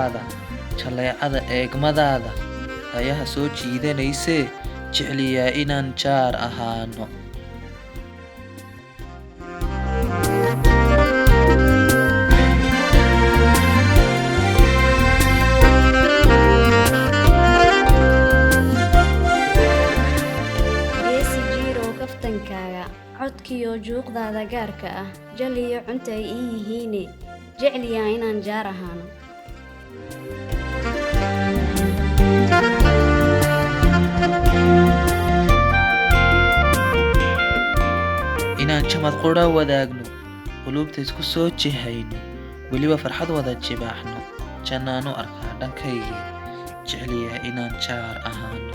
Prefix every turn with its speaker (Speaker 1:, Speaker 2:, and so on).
Speaker 1: quruxdaada, jaleecada eegmadaada ayaha soo jiidanaysee jecliyaa inaan jaar ahaano.
Speaker 2: geesi jiirow kaftankaaga codkiyo juuqdaada gaarka ah jal iyo cunta ay ii yihiine jecliyaa inaan jaar ahaano.
Speaker 1: inaan jamad qudha wadaagno, qulubta isku soo jihayno, weliba farxad wada jibaaxno, jannaano arkaa dhankaygii jecliyaa inaan jaar ahaano.